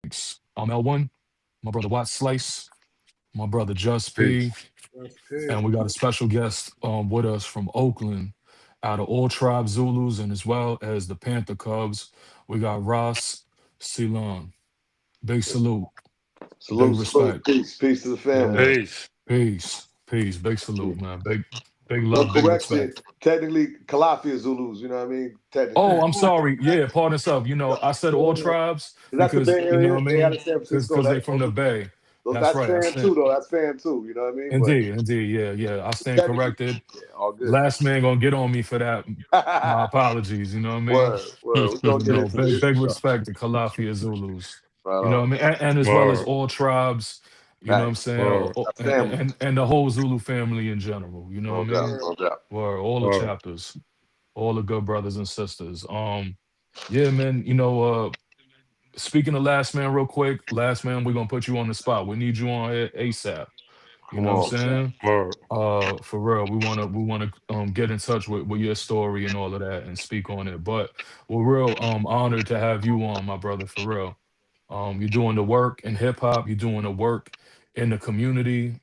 I'm L1, my brother Watt Slice, my brother Just P, Peace. That's good. and we got a special guest with us from Oakland, out of all tribe Zulus, and as well as the Panther Cubs. We got Ras Ceylon. Big salute, big Salute, salute, respect. peace, peace to the family. Yeah, Peace. peace, big salute, man. Big Little love, big correction. respect. Technically, Calafia Zulus. You know what I mean? Oh, Technically, I'm sorry. Yeah, pardon self. I said all yeah. tribes That's the because Bay you know Area. what I They out mean, of San because Francisco. they from the Bay. That's That's right. I fam stand. too, though. That's fam too. You know what I mean? But Indeed. Yeah, yeah. I stand technically, corrected. yeah, all good. Last man gonna get on me for that. My apologies. You know what I mean? Word, word. We're gonna get into this. Big respect to Calafia Zulus. Right You know what on. I mean? And as well as Word. all tribes. You know what I'm Facts. saying? Word. That's family. And the whole Zulu family in general. You know what I No doubt. mean? No doubt. Or all the Word. chapters, all the good brothers and sisters. Yeah, man. Speaking of last man, real quick, last man, we're gonna put you on the spot. We need you on here ASAP. You Come know what I'm on. saying? Word. For real, we wanna get in touch with your story and all of that and speak on it. But we're real honored to have you on, my brother, for real. You're doing the work in hip hop, you're doing the work in the community,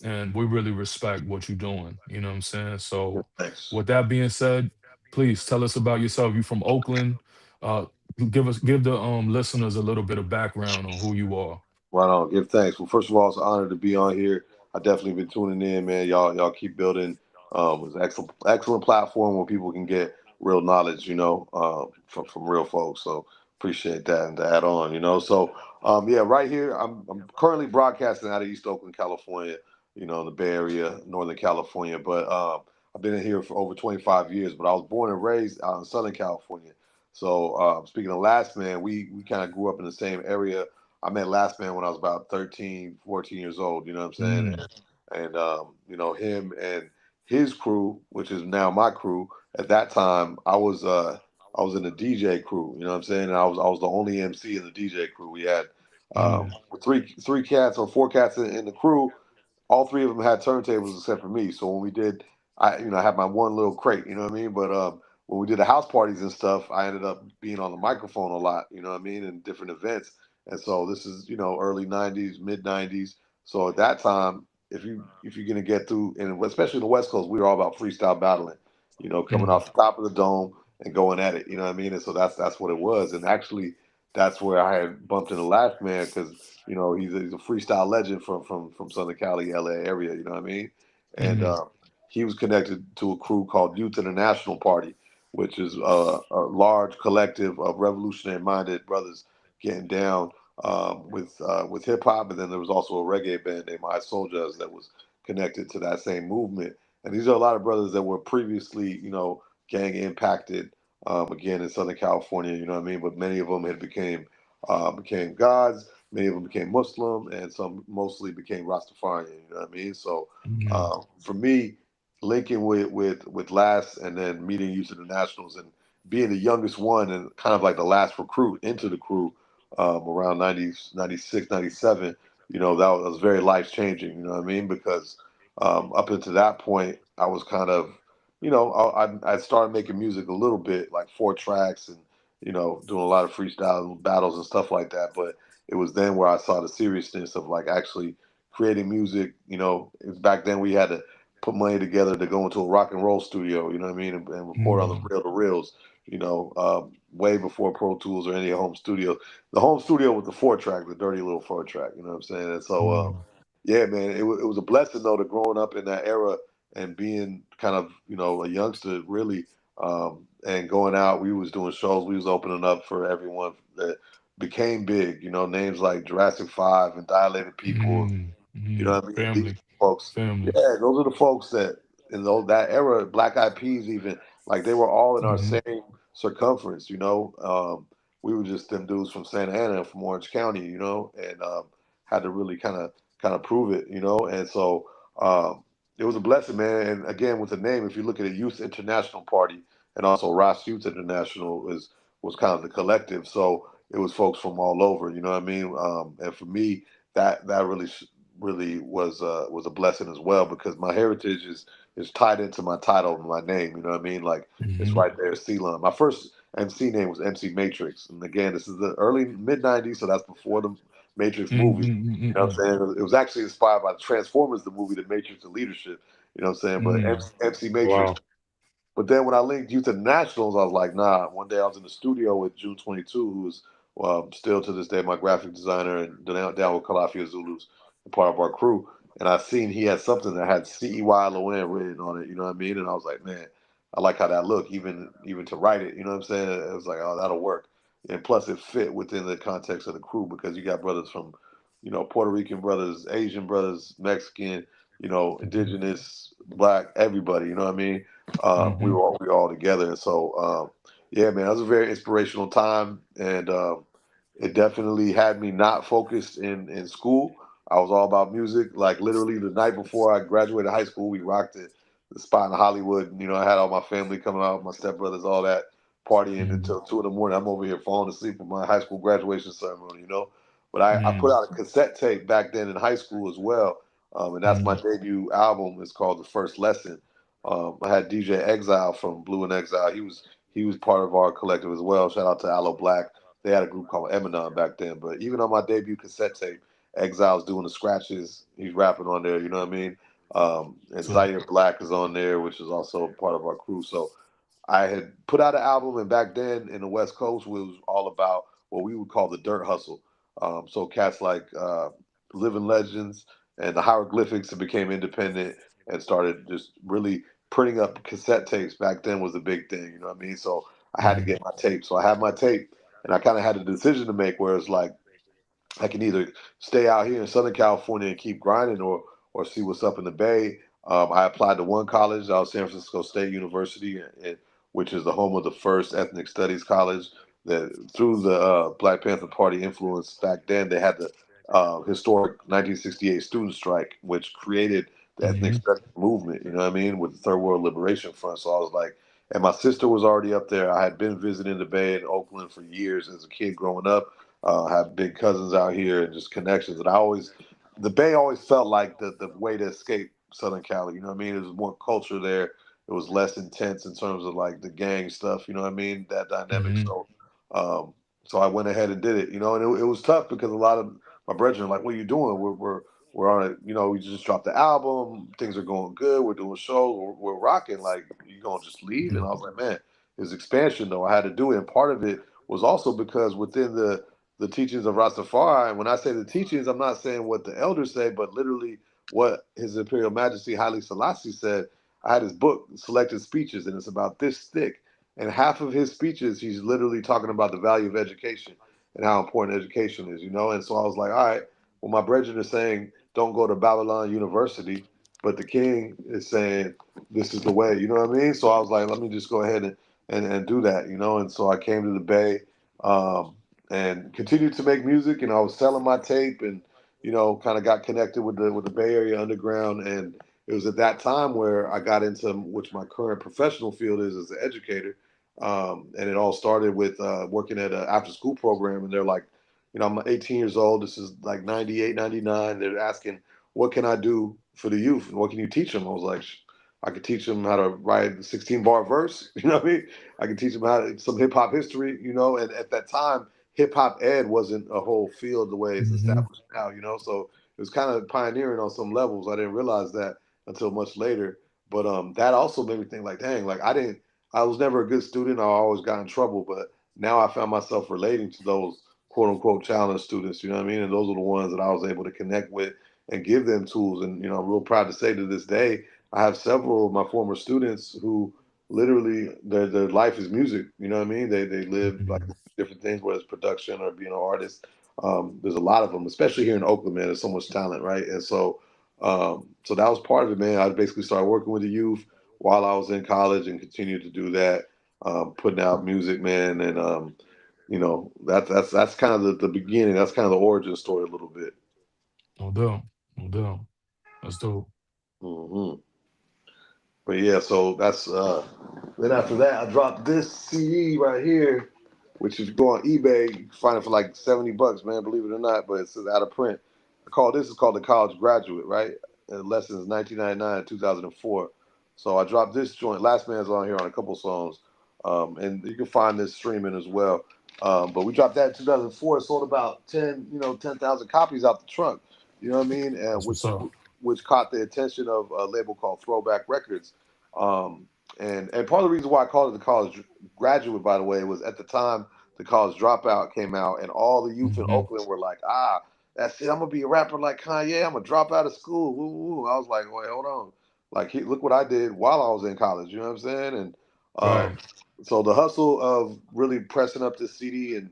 and we really respect what you're doing. You know what I'm saying? So, Thanks. with that being said, please tell us about yourself. You from Oakland. Uh, give the listeners a little bit of background on who you are. Right on. Give thanks. Well, first of all, it's an honor to be on here. I definitely been tuning in, man. Y'all keep building. It's an excellent platform where people can get real knowledge, from real folks. So appreciate that. And to add on, So yeah, right here, I'm currently broadcasting out of East Oakland, California. In the Bay Area, Northern California. But I've been in here for over 25 years. But I was born and raised out in Southern California. So speaking of Last Man, we kind of grew up in the same area. I met Last Man when I was about 13, 14 years old, you know what I'm saying? Mm, Him and his crew, which is now my crew, at that time I was in the DJ crew, you know what I'm saying? And I was the only MC in the DJ crew. We had mm, three cats or four cats in the crew. All three of them had turntables except for me. So when we did, I had my one little crate, you know what I mean? But when we did the house parties and stuff, I ended up being on the microphone a lot, you know what I mean, in different events. And so this is, early '90s, mid '90s. So at that time, if you're gonna get through, and especially the West Coast, we were all about freestyle battling, coming mm, off the top of the dome and going at it, you know what I mean? And so that's what it was. And actually, that's where I had bumped into Last Man because he's a freestyle legend from Southern Cali, LA area. You know what I mean? And mm, he was connected to a crew called Youth International Party, which is a large collective of revolutionary-minded brothers getting down with hip hop. And then there was also a reggae band named I Soldiers that was connected to that same movement. And these are a lot of brothers that were previously, gang impacted. Again in Southern California, you know what I mean. But many of them had became gods. Many of them became Muslim, and some mostly became Rastafarian. You know what I mean? So mm, for me, linking with Last, and then meeting Youth Internationals, and being the youngest one and kind of like the last recruit into the crew around 90, 96, 97. That was very life changing. You know what I mean? Because up until that point, I was kind of, I started making music a little bit, like 4 tracks, and doing a lot of freestyle battles and stuff like that. But it was then where I saw the seriousness of like actually creating music. It was back then we had to put money together to go into a rock and roll studio. You know what I mean, and record on the mm, reel to reels. Way before Pro Tools or any home studio. The home studio was the 4 track, the dirty little 4 track. You know what I'm saying? And so, mm, yeah, man, it was a blessing though to growing up in that era and being kind of a youngster really, and going out. We was doing shows. We was opening up for everyone that became big. Names like Jurassic 5 and Dilated People. You know what I mean? These family, folks, family. yeah, those are the folks that in that era, Black Eyed Peas, even like they were all in our Hmm. same circumference. We were just them dudes from Santa Ana, from Orange County, and had to really kind of prove it, and so it was a blessing, man. And again, with the name, if you look at a Youth International Party, and also Ross Youth International was kind of the collective, so it was folks from all over. You know what I mean? And for me, that really was a blessing as well because my heritage is tied into my title and my name. You know what I mean? Like it's Hmm. right there, Ceylon. My first MC name was MC Matrix. And again, this is the early mid '90s, so that's before the Matrix movie. You know what I'm saying? It was actually inspired by Transformers, the movie, The Matrix and Leadership. You know what I'm saying? But MC Matrix. Wow. But then when I linked Youth Internationals, I was like, nah. One day I was in the studio with June 22, who's still to this day my graphic designer, and down with Calafia Zulu's part of our crew. And I seen he had something that had CEYLON written on it. You know what I mean? And I was like, man, I like how that looked, even to write it. You know what I'm saying? It was like, oh, that'll work. And plus, it fit within the context of the crew because you got brothers from, Puerto Rican brothers, Asian brothers, Mexican, indigenous, black, everybody. You know what I mean? We were all together, and so yeah, man, it was a very inspirational time, and it definitely had me not focused in school. I was all about music. Like literally the night before I graduated high school, we rocked it, the spot in Hollywood. And, I had all my family coming out, my stepbrothers, all that partying until 2 in the morning. I'm over here falling asleep at my high school graduation ceremony. But I put out a cassette tape back then in high school as well, and that's my debut album. It's called The First Lesson. I had DJ Exile from Blue and Exile. He was part of our collective as well. Shout out to Aloe Black. They had a group called Eminem back then. But even on my debut cassette tape, Exile's doing the scratches. He's rapping on there. You know what I mean? And So, Zaire Black is on there, which is also part of our crew. So I had put out an album, and back then in the West Coast, it was all about what we would call the dirt hustle. So cats like Living Legends and the Hieroglyphics that became independent and started just really printing up cassette tapes. Back then was a big thing, you know what I mean? So I had to get my tape. So I had my tape, and I kind of had a decision to make where it's like I can either stay out here in Southern California and keep grinding, or see what's up in the Bay. I applied to one college, out of San Francisco State University, which is the home of the first ethnic studies college. That through the Black Panther Party influence back then, they had the historic 1968 student strike, which created the ethnic studies movement. You know what I mean, with the Third World Liberation Front. So I was like, and my sister was already up there. I had been visiting the Bay in Oakland for years as a kid growing up. Have big cousins out here and just connections. And the Bay always felt like the way to escape Southern Cali. You know what I mean? There was more culture there. It was less intense in terms of like the gang stuff. You know what I mean? That dynamic. Um, so I went ahead and did it. And it was tough because a lot of my brethren were like, "What are you doing? We're on it. We just dropped the album. Things are going good. We're doing shows. We're rocking. Like, you gonna just leave?" And I was like, "Man, it's expansion though. I had to do it." And part of it was also because within the teachings of Rastafari. And when I say the teachings, I'm not saying what the elders say, but literally what His Imperial Majesty Haile Selassie said. I had his book, Selected Speeches, and it's about this thick. And half of his speeches, he's literally talking about the value of education and how important education is. And so I was like, all right, well, my brethren is saying, don't go to Babylon University, but the king is saying, this is the way. You know what I mean? So I was like, let me just go ahead and do that. And so I came to the Bay. Um, and continued to make music. I was selling my tape, and kind of got connected with the Bay Area underground. And it was at that time where I got into which my current professional field is as an educator. And it all started with working at an after school program. And they're like, I'm 18 years old. This is like 98, 99. They're asking, what can I do for the youth? And what can you teach them? I was like, I could teach them how to write a 16-bar verse. You know what I mean? I could teach them some hip hop history. And at that time, hip hop ed wasn't a whole field the way it's established now. So it was kind of pioneering on some levels. I didn't realize that until much later. But that also made me think like, dang, like I was never a good student. I always got in trouble, but now I found myself relating to those quote unquote challenge students. You know what I mean? And those are the ones that I was able to connect with and give them tools. And I'm real proud to say to this day, I have several of my former students who literally their life is music. You know what I mean? They live like different things, whether it's production or being an artist. There's a lot of them, especially here in Oakland, man. There's so much talent, right? And so that was part of it, man. I basically started working with the youth while I was in college and continued to do that, putting out music, man. And that's kind of the beginning. That's kind of the origin story a little bit. no doubt, no doubt. That's dope. hmm But yeah, so that's then after that, I dropped this CD right here, which if you go on eBay, you can find it for like $70, man. Believe it or not, but it's out of print. This is called the College Graduate, right? And lessons 1999 2004. So I dropped this joint. Last Man's on here on a couple songs. And you can find this streaming as well. But we dropped that in 2004. It sold about 10,000 copies out the trunk. You know what I mean? And That's what's up. which caught the attention of a label called Throwback Records. Um, and part of the reason why I called it the college graduate, by the way, was at the time the college dropout came out, and all the youth in Hmm. Oakland were like, that's it. I'm gonna be a rapper like Kanye. I'm gonna drop out of school. Woo, woo. I was like, wait, hold on. Like, look what I did while I was in college. You know what I'm saying? And Right. um, so the hustle of really pressing up this CD and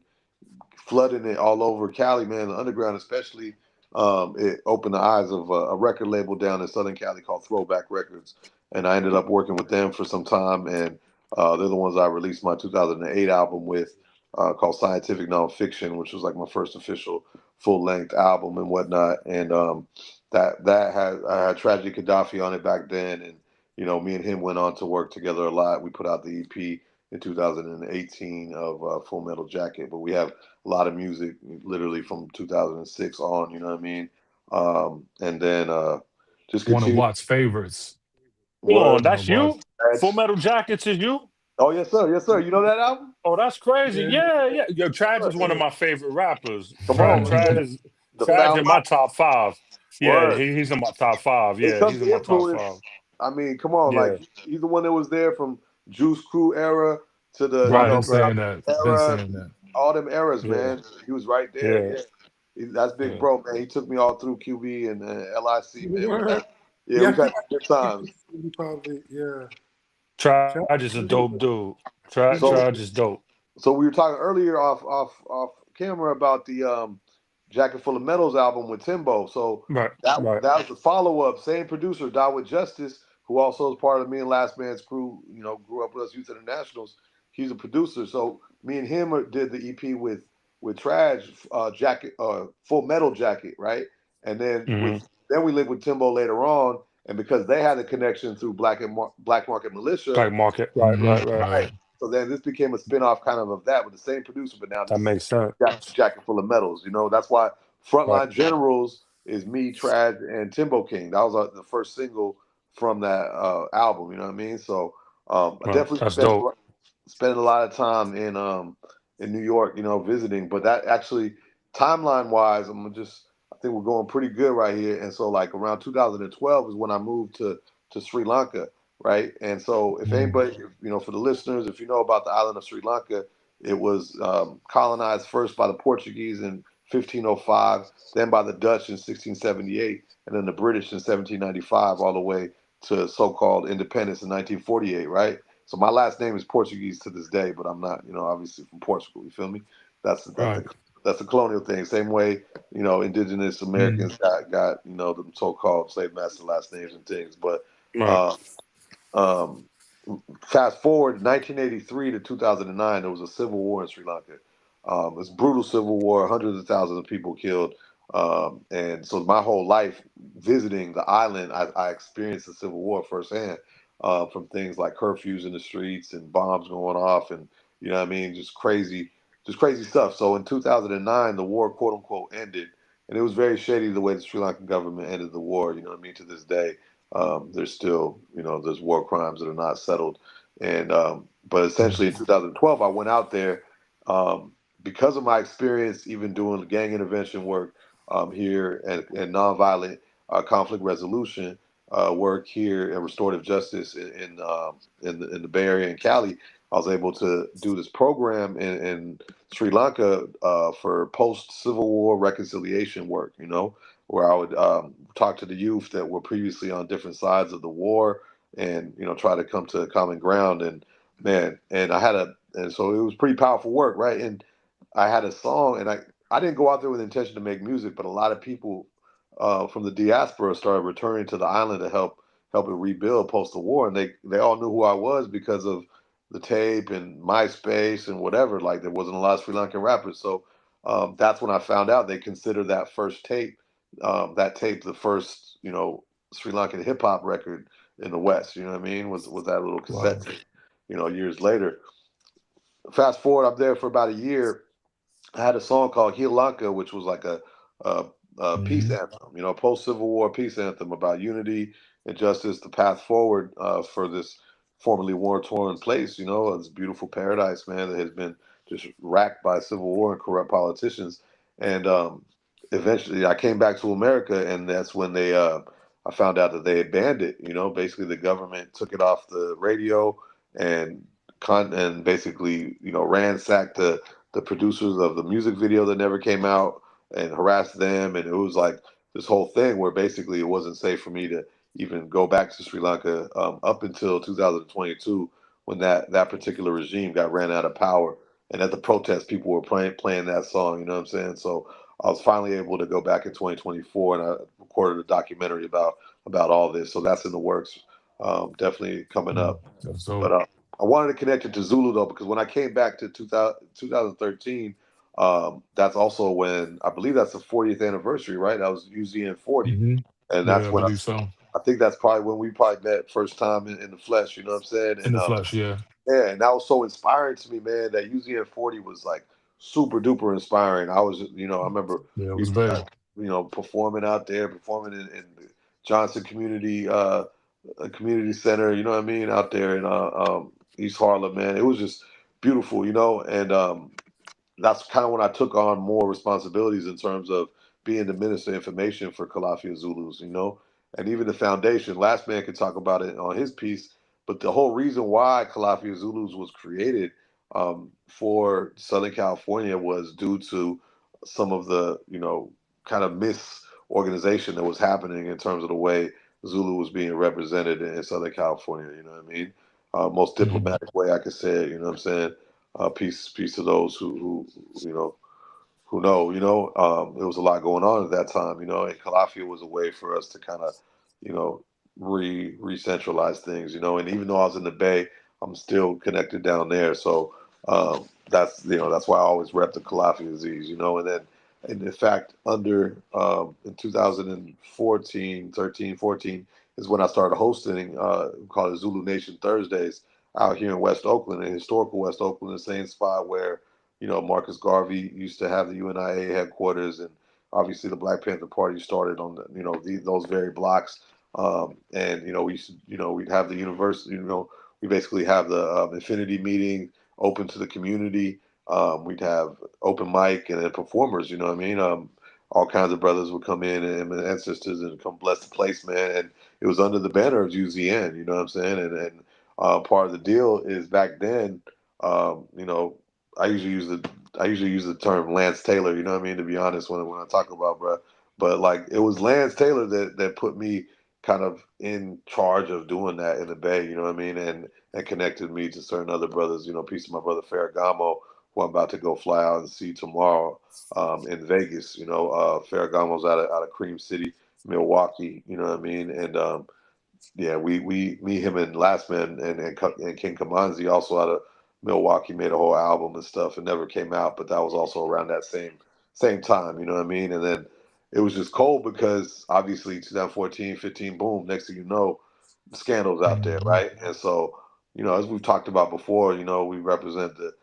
flooding it all over Cali, man, the underground especially. It opened the eyes of a record label down in Southern Cali called Throwback Records, and I ended up working with them for some time. And they're the ones I released my 2008 album with, called Scientific Nonfiction, which was like my first official full length album and whatnot. And that had I had Tragedy Gaddafi on it back then, and me and him went on to work together a lot. We put out the EP in 2018 of Full Metal Jacket, but we have a lot of music literally from 2006 on, you know what I mean? And then just One of continue. Watt's favorites. Hold on, Word. One of that's Watt's. you? Full Metal Jackets is you? Oh, yes, sir. Yes, sir. You know that album? Oh, that's crazy. Yeah. Yeah, yeah. Yo, Trav Word. is one of my favorite rappers. Come Trav, on, Trav man. Hmm. is The Trav in my Falmouth. top five. Yeah, Word. he's in my top five. When it Yeah, comes he's in to my top five. influence, I mean, come on. Yeah, Like, he's the one that was there from Juice Crew era to the, I've right, been saying that. Been era, saying that. all them eras, yeah, man. He was right there. yeah, Yeah. That's Big yeah. Bro, man. He took me all through QB and LIC, man. Word. Yeah, Yeah, I we've had think good times. he probably, yeah. Trav is a dope dude. So, Trav is dope. so we were talking earlier off camera about the Jacket Full of Metals album with Timbo. So Right, right. that was the follow up. Same producer, Dawid Justice, who also is part of me and Last Man's crew. Grew up with us Youth Internationals. He's a producer. So me and him did the EP with Traj, Jacket, Full Metal Jacket, right? And Hmm. then we lived with Timbo later on, and because they had a connection through Black Market Militia, Black market. Right, Hmm. right, right. right? Right. So then this became a spin-off kind of that with the same producer, but now That this is makes sense. Jacket Full of Metals. That's why Right, Frontline Generals is me, Trad, and Timbo King. That was the first single from that album. You know what I mean? So I right. definitely That's dope. spent a lot of time in New York, visiting. But that actually, timeline wise, I think we're going pretty good right here. And so like around 2012 is when I moved to Sri Lanka, right? And so if Mm. anybody, for the listeners, if you know about the island of Sri Lanka, it was colonized first by the Portuguese in 1505, then by the Dutch in 1678, and then the British in 1795, all the way to so-called independence in 1948, right? So my last name is Portuguese to this day, but I'm not, obviously from Portugal. You feel me? That's that's Right. the that's the colonial thing. Same way, indigenous Mm. Americans got the so-called slave master last names and things. But Right. uh, um, fast forward 1983 to 2009, there was a civil war in Sri Lanka. It's a brutal civil war, hundreds of thousands of people killed. And so my whole life visiting the island, I experienced the civil war firsthand, from things like curfews in the streets and bombs going off, and you know what I mean, just crazy stuff. So in 2009, the war, quote unquote, ended, and it was very shady the way the Sri Lankan government ended the war. You know what I mean? To this day, there's still, there's war crimes that are not settled. And but essentially in 2012, I went out there um, because of my experience, even doing gang intervention work here, and nonviolent conflict resolution work here and restorative justice in the Bay Area in Cali. I was able to do this program in Sri Lanka for post Civil War reconciliation work. Where I would talk to the youth that were previously on different sides of the war, and try to come to a common ground. And man, and so it was pretty powerful work, right? And I had a song, and I didn't go out there with the intention to make music, but a lot of people from the diaspora started returning to the island to help it rebuild post the war, and they all knew who I was because of the tape and MySpace and whatever. Like, there wasn't a lot of Sri Lankan rappers, so that's when I found out they considered that tape the first Sri Lankan hip hop record in the West. You know what I mean? Was that little cassette Wow. tape? Years later. Fast forward, I'm there for about a year. I had a song called Lanka, which was like a peace Hmm. anthem, post Civil War peace anthem about unity and justice, the path forward for this formerly war-torn place. You know, it's a beautiful paradise, man, that has been just racked by civil war and corrupt politicians. And eventually, I came back to America, and that's when I found out that they had banned it. You know, basically the government took it off the radio and and basically, you know, ransacked the producers of the music video that never came out and harassed them. And it was like this whole thing where basically it wasn't safe for me to even go back to Sri Lanka up until 2022 when that particular regime got ran out of power. And at the protest, people were playing that song. You know what I'm saying? So I was finally able to go back in 2024, and I recorded a documentary about all this. So that's in the works, definitely coming up. That's But dope. I wanted to connect it to Zulu though, because when I came back to 2013, that's also when I believe that's the 40th anniversary, right? That was UZN 40, Hmm. and Yeah, that's I when believe so. I think that's probably when we probably met first time in the flesh. You know what I'm saying? In And the flesh, yeah. yeah, and that was so inspiring to me, man. That UZN 40 was like super duper inspiring. I was, you know, I remember Yeah, it we, was big. you know, performing out there, performing in the Johnson Community Center. You know what I mean? Out there in East Harlem, man. It was just beautiful, you know, and that's kind of when I took on more responsibilities in terms of being the minister of information for Calafia Zulus, you know, and even the foundation. Last man could talk about it on his piece, but the whole reason why Calafia Zulus was created for Southern California was due to some of the, you know, kind of misorganization that was happening in terms of the way Zulu was being represented in Southern California. You know what I mean? Most Hmm. diplomatic way I could say it. You know what I'm saying? Peace to those you know who know. You know, there was a lot going on at that time. You know, and Calafia was a way for us to kind of, you know, re-centralize things. You know, and even though I was in the Bay, I'm still connected down there. So that's, you know, that's why I always rep the Calafia Z's. You know, and then and in fact under in 2014, 13, 14 is when I started hosting called it Zulu Nation Thursdays out here in West Oakland, in historical West Oakland, the same spot where, you know, Marcus Garvey used to have the UNIA headquarters, and obviously the Black Panther Party started on the, you know, those very blocks. And you know, we used to, you know, we'd have the university, you know, we basically have the Infinity meeting open to the community. We'd have open mic and then performers. You know what I mean? All kinds of brothers would come in and ancestors and come bless the place, man. And it was under the banner of UZN. You know what I'm saying? And part of the deal is back then, you know, I usually use the I usually use the term Lance Taylor. You know what I mean? To be honest, when I talk about bruh, but like it was Lance Taylor that put me kind of in charge of doing that in the Bay. You know what I mean? And connected me to certain other brothers. You know, peace to my brother Ferragamo, who I'm about to go fly out and see tomorrow in Vegas. You know, Ferragamo's out of Cream City, Milwaukee. You know what I mean? And yeah, we me, him, and Last Man and King Kamanzi also out of Milwaukee made a whole album and stuff. It never came out, but that was also around that same time. You know what I mean? And then it was just cold because obviously 2014, 15, boom. Next thing you know, the scandals out there, Hmm. right? And so, you know, as we've talked about before, you know, we represent the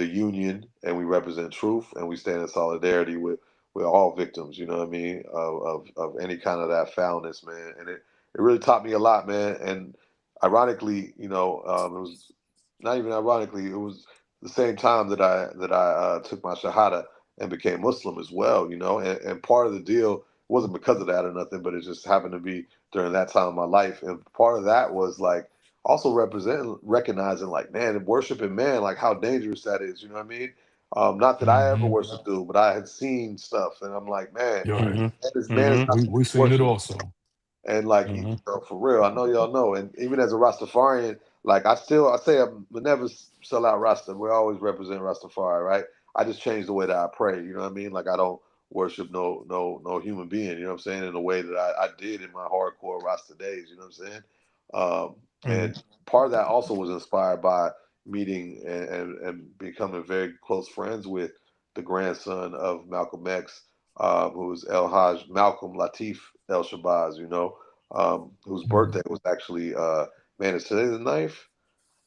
union, and we represent truth, and we stand in solidarity with all victims. You know what I mean? Of any kind of that foulness, man. And it really taught me a lot, man. And ironically, you know, it was not even ironically, it was the same time that I took my shahada and became Muslim as well. You know, and part of the deal wasn't because of that or nothing, but it just happened to be during that time of my life. And part of that was like also recognizing like, man, worshiping man, like how dangerous that is. You know what I mean? Not that I ever Hmm. worshiped dude, but I had seen stuff, and I'm like, man, You're right. this man is Hmm. not We supposed to seen it worship. also. And like, you Hmm. know, for real, I know y'all know. And even as a Rastafarian, like I say I would never sell out Rasta. We always represent Rastafari, right? I just changed the way that I pray. You know what I mean? Like I don't worship no human being. You know what I'm saying? In the way that I did in my hardcore Rasta days. You know what I'm saying? Hmm. And part of that also was inspired by meeting and becoming very close friends with the grandson of Malcolm X, who was El Haj Malcolm Latif El Shabazz, you know, whose Hmm. birthday was actually, man, is today the ninth?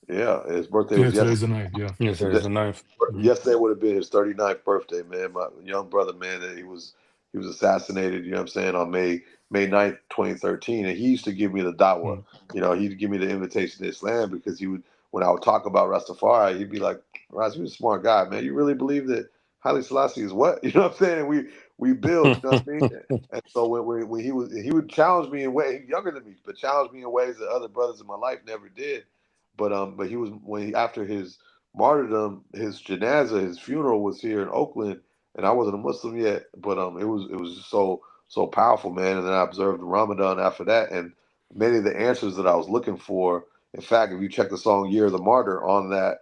Yeah, his birthday Yeah, was today's yesterday. the night. Yeah. Yes, there's the knife. Hmm. Yesterday would have been his 39th birthday, man. My young brother, man, that he was, He was assassinated. You know what I'm saying, on May 9th, 2013, and he used to give me the dawah. Mm. He'd give me the invitation to Islam because he would, when I would talk about Rastafari, he'd be like, "Raz, you're a smart guy, man. You really believe that Haile Selassie is what?" You know what I'm saying? We build. You know what I mean? And so when he would challenge me in ways, younger than me, but challenge me in ways that other brothers in my life never did. But he was, after his martyrdom, his janaza, his funeral was here in Oakland, and I wasn't a Muslim yet. But it was just so powerful, man. And then I observed Ramadan after that, and many of the answers that I was looking for. In fact, if you check the song "Year of the Martyr" on that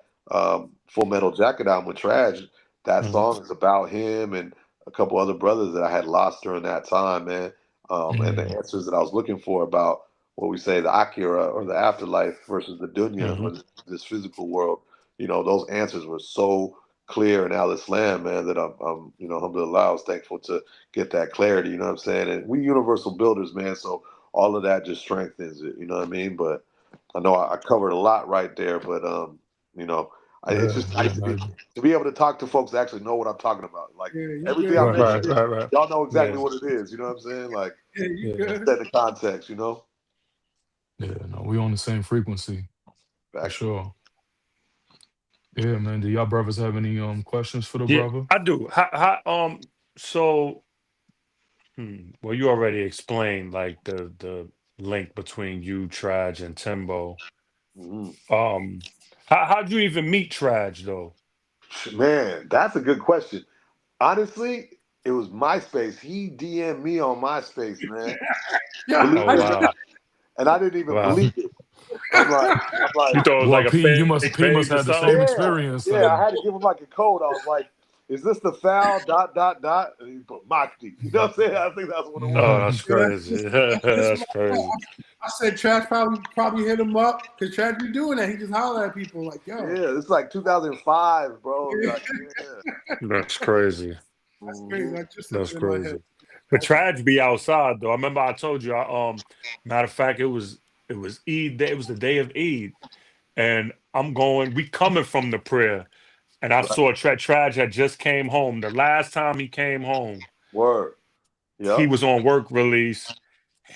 Full Metal Jacket album with Traj, that Mm. song is about him and a couple other brothers that I had lost during that time, man. And the Mm, answers that I was looking for about what we say the Akira, or the afterlife, versus the dunya, Hmm. or this physical world. Those answers were so clear in Al Islam, man, that alhamdulillah, I was thankful to get that clarity. You know what I'm saying? And we universal builders, man. So all of that just strengthens it. You know what I mean? But I know I covered a lot right there, but you know, it's yeah, just yeah, nice man. to be able to talk to folks that actually know what I'm talking about. Like Yeah, you everything I good, Right, man. right, mentioned, right, right. y'all know exactly Yeah, what it is. You know what I'm saying? Like Yeah, you yeah. good. set the context. Yeah, no, we on the same frequency for Facts. sure. Yeah, man. Do y'all brothers have any questions for the Yeah, brother? I do. So, well, you already explained like the link between you, Traj, and Timbo. Mhm. Um, how'd you even meet Traj though? Man, that's a good question. Honestly, it was MySpace. He DM'd me on MySpace, man. Yeah, Believe Oh it I, or not, wow, and I didn't even wow. believe it. I'm like, You thought it was Well, like a P, fake P must page or have the something? same yeah, experience yeah. I then. had to give him like a code. I was like, "Is this the foul? Dot dot dot." And he put Makti. You know what I'm saying? I think that's what it Oh, was. that's yeah, crazy. that's That's what I thought. crazy. I said Trash probably hit him up because Trash be doing that. He just holler at people like, "Yo, Yeah, it's like 2005, bro. yeah, Like, yeah. That's crazy. that's crazy." Hmm. I just took That's it in my head. crazy. But Traj be outside though. I remember I told you. Matter of fact, it was Eid day. It was the day of Eid, and I'm going. We coming from the prayer, and I Right. saw Traj had just came home. The last time he came home, Word. he Yep. was on work release,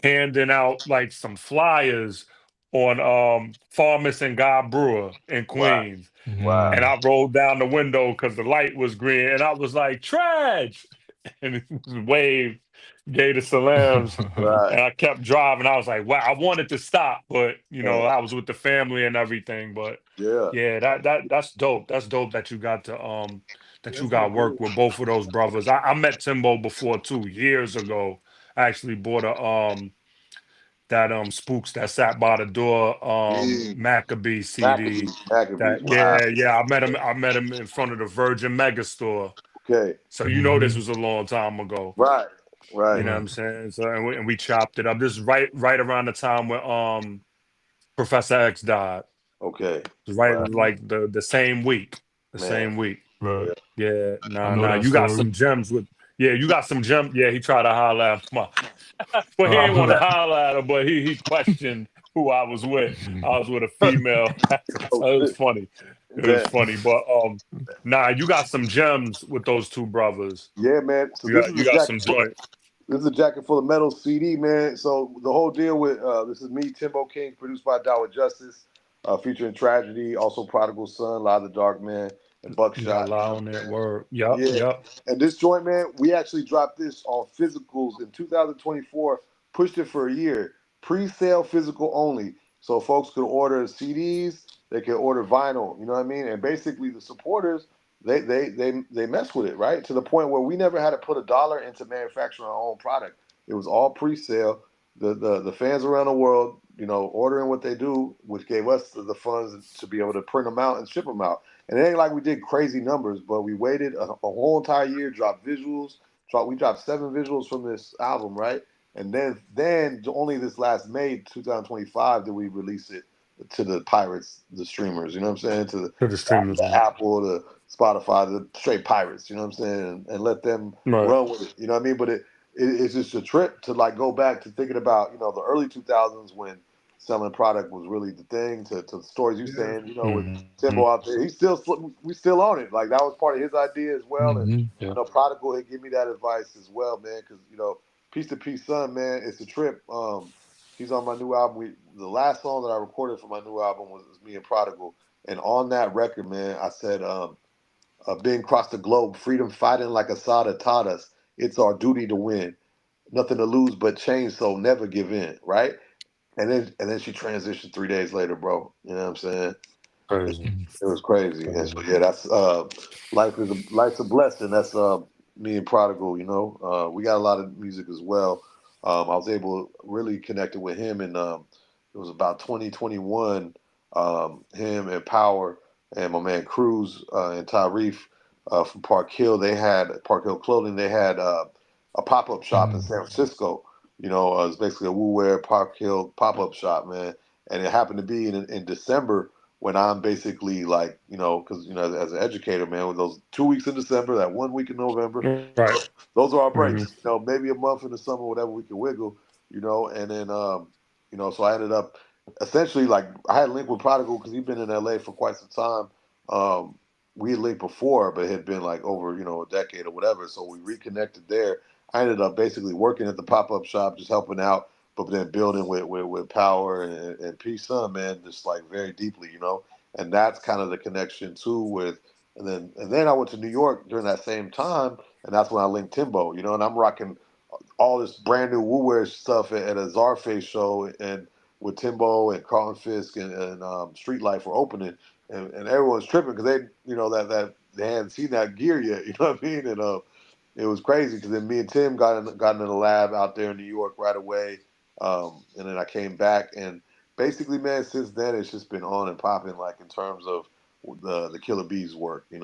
handing out like some flyers on Farmers and God Brewer in Right. Queens. Right. And Mm, I rolled down the window because the light was green, and I was like, "Trash!" And he waved, gave the salams, Right. and I kept driving. I was like, "Wow!" I wanted to stop, but Uh, I was with the family and everything. But yeah. yeah, that's dope. That's dope that you got to that you That's what got it is. work with both of those brothers. I met Timbo before too, years ago. I actually bought a that Spooks that sat by the door Mm. Maccabee CD. Maccabees. Maccabees. That Wow. yeah, I met him in front of the Virgin Megastore. Okay. So this mm-hmm. was a long time ago. Right. You Right. know what Right. I'm saying? So and we chopped it up. This is right around the time when Professor X died. Okay. It was right Right. like the same week. The Man. same week. Right. Yeah. Yeah, I nah, know nah. that You got story. some gems with yeah, you got some gem. Yeah, he tried to holler at my well, he ain't want to Uh, holler at her, but he questioned who I was with. I was with a female. Oh So it was shit. funny. It was Damn. funny. But nah, you got some gems with those two brothers. Yeah, man. So You this got is you a got jacket. some joint. This is a jacket full of metal CD, man. So the whole deal with this is me, Timbo King, produced by Dawa Justice, featuring Tragedy, also Prodigal Son, Lie of the Dark Man, and You got Buckshot. You know loud what on I'm that saying? word. Yup, Yeah. yup. And this joint, man, we actually dropped this on physicals in 2024, pushed it for a year. Pre-sale physical only. So folks could order CDs, they could order vinyl, you know what I mean? And basically the supporters, they mess with it, right? To the point where we never had to put a dollar into manufacturing our own product. It was all pre-sale. The fans around the world, ordering what they do, which gave us the funds to be able to print them out and ship them out. And it ain't like we did crazy numbers, but we waited a whole entire year, dropped visuals. We dropped 7 visuals from this album, right? And then only this last May 2025 did we release it to the pirates, the streamers. You know what I'm saying? To To the streamers. the Apple, the Spotify, the straight pirates. You know what I'm saying? And let them Right. run with it. You know what I mean? But it's just a trip to like go back to thinking about the early 2000s when selling product was really the thing. To the stories you Yeah. saying, with Mm-hmm. Timbo out there, we still on it. Like that was part of his idea as well. And Yeah. I know Prodigal had give me that advice as well, man. Because Peace to Peace Son, man, it's a trip. He's on my new album. The last song that I recorded for my new album was me and Prodigal, and on that record, man, I said, being across the globe, freedom fighting like Assad taught us. It's our duty to win. Nothing to lose but change, so never give in, right? And then she transitioned 3 days later, bro. You know what I'm saying? It, Crazy. it was crazy. And so Crazy. yeah, that's life's a blessing. That's me and Prodigal. We got a lot of music as well. I was able to really connect with him, and it was about 2021. Him and Power and my man Cruz and Tyrese from Park Hill. They had Park Hill Clothing. They had a pop up shop in Mm. San Francisco. It's basically a Woo Wear Park Hill pop up shop, man. And it happened to be in December when I'm basically like, because as an educator, man, with those 2 weeks in December, that 1 week in November, Right. those are our Mm-hmm. breaks. Maybe a month in the summer, whatever we can wiggle. And then so I ended up essentially like I had linked with Prodigal because he'd been in LA for quite some time. We had linked before, but it had been like over a decade or whatever. So we reconnected there. I ended up basically working at the pop up shop, just helping out, but then building with Power and P Sun, man, just like very deeply. And that's kind of the connection too with. And then I went to New York during that same time, and that's when I linked Timbo. And I'm rocking all this brand new Woo Wear stuff at a Czarface show, and with Timbo and Carlton Fisk and Street Life were opening, and everyone's tripping because they that they hadn't seen that gear yet. You know what I mean? And it was crazy because then me and Tim got in the lab out there in New York right away, and then I came back, and basically, man, since then it's just been on and popping, like in terms of the Killer Bees work. It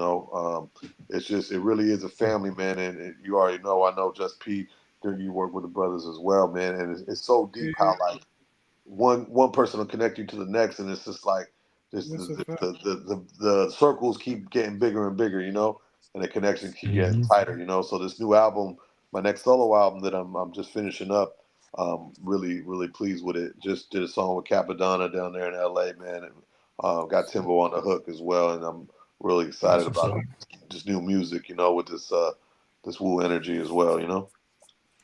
really is a family, man, and you already know. I know Just P. You work with the brothers as well, man, and it's so deep Yeah. how like one person will connect you to the next, and it's just like this That's a fact. the circles keep getting bigger and bigger, and the connections keep getting Hmm. tighter. So this new album, my next solo album that I'm just finishing up, really really pleased with it. Just did a song with Capadonna down there in L.A., man, and got Timbo on the hook as well, and I'm really excited That's what's about up. this new music, with this Woo energy as well.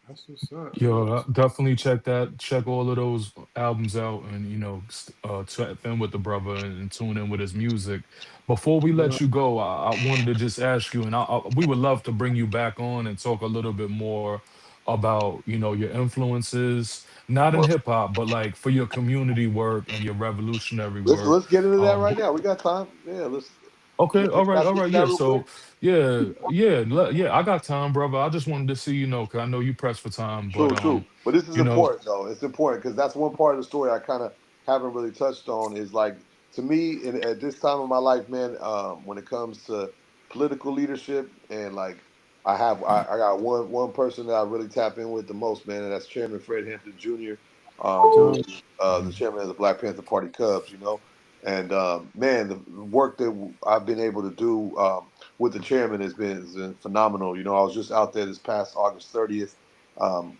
That's what's up. Yo, definitely check that. Check all of those albums out, and tap in with the brother and tune in with his music. Before we Yeah. let you go, I wanted to just ask you, and we would love to bring you back on and talk a little bit more about your influences, not in hip hop, but like for your community work and your revolutionary Let's work. let's get into that right But now. We got time. Yeah, let's okay, can I all get right, to that yeah. real So, quick. yeah. I got time, brother. I just wanted to see, because I know you pressed for time, but True, true. But this is you know, important, though. It's important because that's one part of the story I kind of haven't really touched on. Is like to me, at this time of my life, man, when it comes to political leadership and like I got one person that I really tap in with the most, man, and that's Chairman Fred Hampton Jr., who Done. is the chairman of the Black Panther Party Cubs. And man, the work that I've been able to do with the chairman has been phenomenal. I was just out there this past August 30th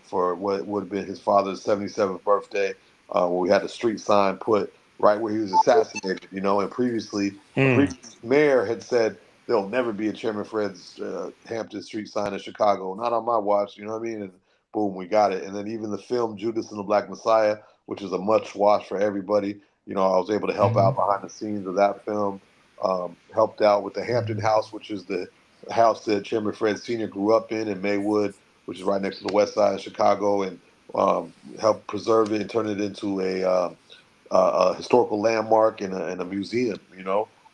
for what would have been his father's 77th birthday, where we had a street sign put right where he was assassinated. And previously, a Mm. previous mayor had said there'll never be a Chairman Fred's Hampton Street sign in Chicago, not on my watch. You know what I mean? And boom, we got it. And then even the film Judas and the Black Messiah, which is a much watch for everybody. I was able to help mhm, out behind the scenes of that film. Helped out with the Hampton House, which is the house that Chairman Fred Sr. grew up in Maywood, which is right next to the West Side of Chicago, and help preserve it and turn it into a historical landmark and a museum,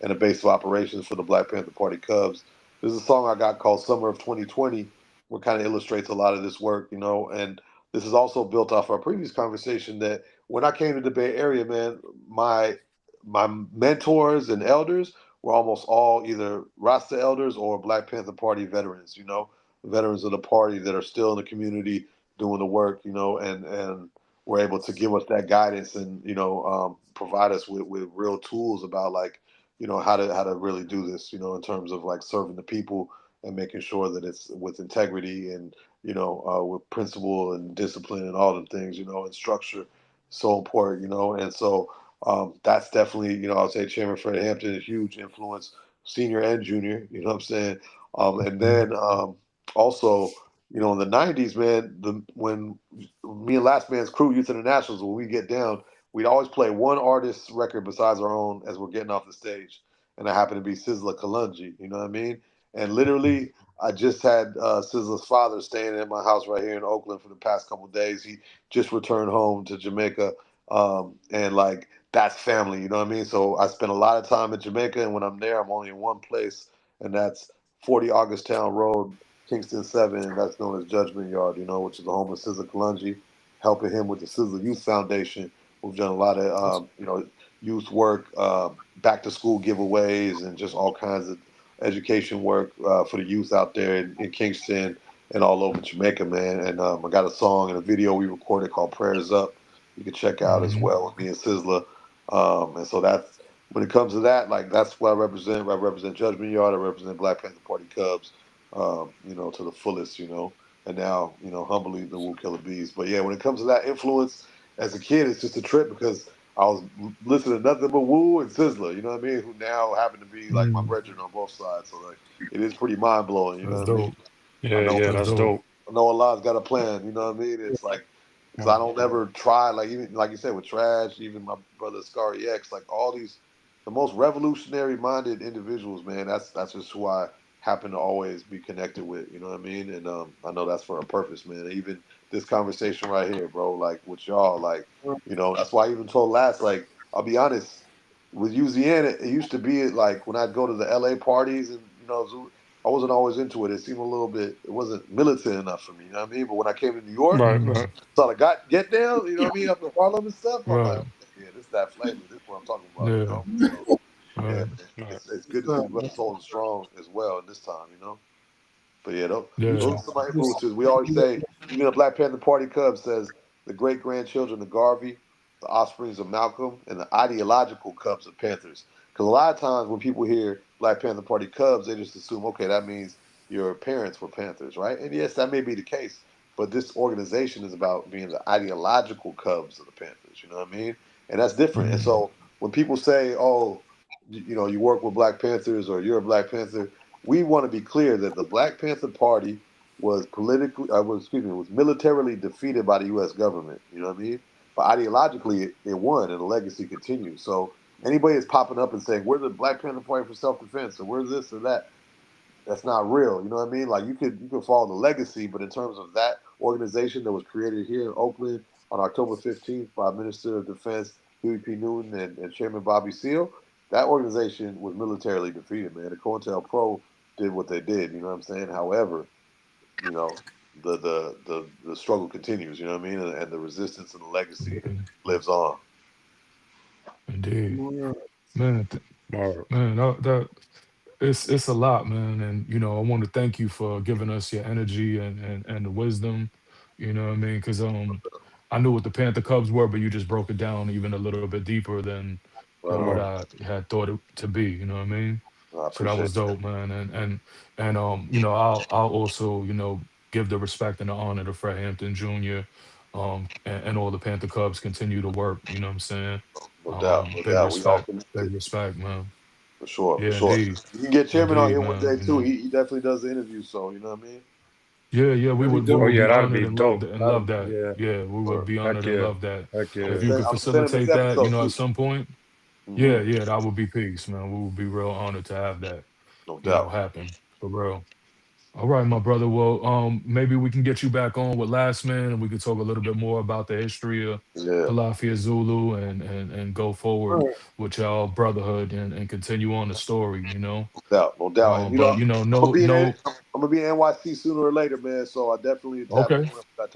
and a base of operations for the Black Panther Party Cubs. There's a song I got called "Summer of 2020," what kind of illustrates a lot of this work. And this is also built off our previous conversation that when I came to the Bay Area, man, my my mentors and elders were almost all either Rasta elders or Black Panther Party veterans, veterans of the party that are still in the community doing the work, and were able to give us that guidance and provide us with real tools about like how to really do this, in terms of like serving the people and making sure that it's with integrity and with principle and discipline and all the things, and structure. so important, you know. And so that's definitely, you know, I'll say Chairman Fred Hampton is a huge influence, senior and junior, you know what I'm saying? And Mhm. then also, you know, in the '90s, man, when me and Last Man's Crew, Youth Internationals, when we get down, we'd always play one artist's record besides our own as we're getting off the stage, and it happened to be Sizzla Kalonji, you know what I mean? And literally, I just had Sizzla's father staying at my house right here in Oakland for the past couple of days. He just returned home to Jamaica, and like that's family, you know what I mean? So I spend a lot of time in Jamaica, and when I'm there, I'm only in one place, and that's 40 Augusttown Road, Kingston 7, and that's known as Judgment Yard, you know, which is the home of Sizzla Kalonji, helping him with the Sizzla Youth Foundation. We've done a lot of, you know, youth work, back to school giveaways, and just all kinds of education work for the youth out there in Kingston and all over Jamaica, man. And I got a song and a video we recorded called "Prayers Up." You can check out as Mhm. well with me and Sizzla. And so that's when it comes to that, like that's what I represent. I represent Judgment Yard. I represent Black Panther Party Cubs. You know, to the fullest. You know, and now you know humbly the Wu Killer Bees. But yeah, when it comes to that influence as a kid, it's just a trip because I was listening to nothing but Wu and Sizzla, you know what I mean? Who now happen to be like my Mm. brethren on both sides. So like it is pretty mind blowing, you know That's what I mean? dope. I Yeah, know yeah, That's that's dope. dope. I know Allah's got a plan, you know what I mean? It's like because I don't ever try like even like you said with Trash, even my brother Scary X, like all these the most revolutionary minded individuals, man. That's just who I happen to always be connected with, you know what I mean? And I know that's for a purpose, man. Even this conversation right here, bro, like with y'all, like, you know, that's why I even told last, like, I'll be honest, with UZN, it used to be like when I'd go to the LA parties and you know, I wasn't always into it. It seemed a little bit, it wasn't militant enough for me, you know what I mean? But when I came to New York, Right, Mm. right, so I got get down, you know what I mean, up in Harlem and stuff. I'm like, Right. okay, yeah, this is that flavor. This is what I'm talking about, you Yeah. know. So yeah, Right. man, right. it's good to see brothers holding strong as well in this time, you know. But yeah, those Yeah. are some of my influences. We always say, even the Black Panther Party Cub says the great grandchildren of Garvey, the offsprings of Malcolm, and the ideological Cubs of Panthers. Because a lot of times when people hear Black Panther Party Cubs, they just assume, okay, that means your parents were Panthers, right? And yes, that may be the case. But this organization is about being the ideological Cubs of the Panthers. You know what I mean? And that's different. And Mm. so when people say, "Oh, you know, you work with Black Panthers or you're a Black Panther," we want to be clear that the Black Panther Party was politically, was militarily defeated by the U.S. government. You know what I mean? But ideologically, it won, and the legacy continues. So anybody is popping up and saying we're the Black Panther Party for self-defense, or we're this or that, that's not real. You know what I mean? Like you could follow the legacy, but in terms of that organization that was created here in Oakland on October 15th by Minister of Defense Huey P. Newton and Chairman Bobby Seale, that organization was militarily defeated, man. The COINTELPRO did what they did, you know what I'm saying? However, you know, the struggle continues, you know what I mean? And the resistance and the legacy Yeah. lives on. Indeed. Man, Right. man, that it's a lot, man. And I want to thank you for giving us your energy and the wisdom. You know what I mean? Because I knew what the Panther Cubs were, but you just broke it down even a little bit deeper than Right what on. Right. I had thought it to be. You know what I mean? I So that appreciate was dope, man. And I'll also give the respect and the honor to Fred Hampton Jr. And all the Panther Cubs continue to work. You know what I'm saying? it. No doubt, no Big doubt. We all respect, connected. big respect, man. For sure, for Yeah, sure. indeed. You can get Chairman on Indeed, here one man. day too. He definitely does the interview, so you know what I mean? Yeah, yeah, we That'd be would we Oh dope. would yeah, be that'd honored be and love dope. that and love That'd, that. yeah. Yeah, we would Or be Heck honored and yeah. love that. Heck I'm gonna If yeah. you send could I'm gonna send him this facilitate that, episode at too. some point, Hmm. yeah, yeah, that would be peace, man. We would be real honored to have that, No doubt. happen for real. All right, my brother. Well, maybe we can get you back on with Last Man, and we could talk a little bit more about the history of Yeah. Calafia Zulu and go forward with y'all brotherhood and continue on the story. No doubt. No doubt. And you know, But no. I'm gonna be in NYC sooner or later, man. So I definitely tap in Okay. when I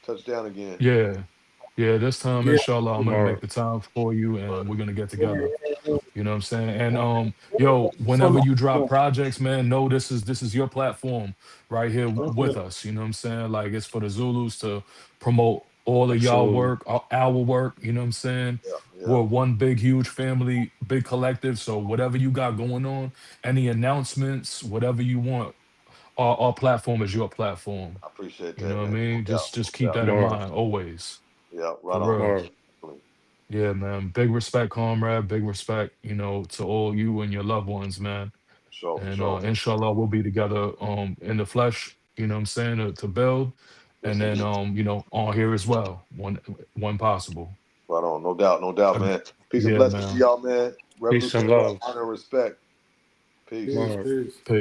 touch down again. Yeah. Yeah, this time, Yeah. inshallah, I'm gonna make Right. the time for you and we're gonna get together. Yeah. You know what I'm saying? And yo, whenever you drop projects, man, know this is your platform right here with us. You know what I'm saying? Like it's for the Zulus to promote all of y'all Absolutely. work, our work, you know what I'm saying? Yeah, yeah. We're one big, huge family, big collective. So whatever you got going on, any announcements, whatever you want, our platform is your platform. I appreciate You know that, what I man. No mean? doubt. Just No keep doubt. that in Right. mind always. Yeah, For right on. real. Right. Yeah, man. Big respect, comrade. Big respect, to all you and your loved ones, man. For sure, for And sure. inshallah, we'll be together in the flesh. You know what I'm saying, to build, and Yes, then indeed. on here as well, when possible. Right on. No doubt, Uh, man. Peace and yeah, blessings to man. y'all, man. Peace and Revolutionary Rock, love. honor and respect. Peace. Peace, Word. peace. Peace.